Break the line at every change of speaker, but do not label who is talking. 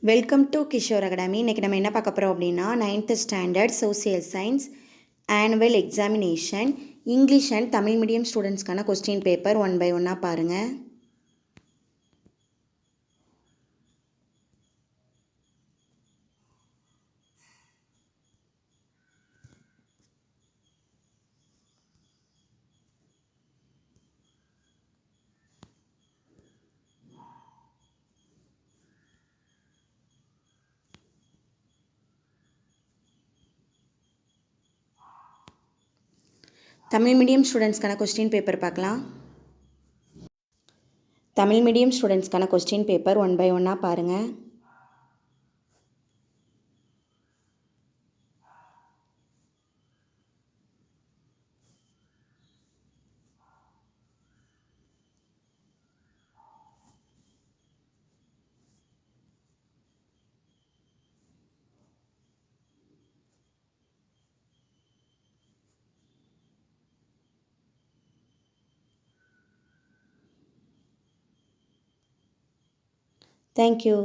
Welcome to Kishore academy. இன்றைக்கி நம்ம என்ன பார்க்க போகிறோம் அப்படின்னா 9th standard social science annual examination English and Tamil medium ஸ்டூடெண்ட்ஸ்க்கான கொஸ்டின் பேப்பர் ஒன் பை ஒன்னாக பாருங்கள். தமிழ் மீடியம் ஸ்டூடெண்ட்ஸ்க்கான கொஸ்டின் பேப்பர் பார்க்கலாம். தமிழ் மீடியம் ஸ்டூடெண்ட்ஸ்க்கான கொஸ்டின் பேப்பர் ஒன் பை ஒன்னாக பாருங்கள். Thank you.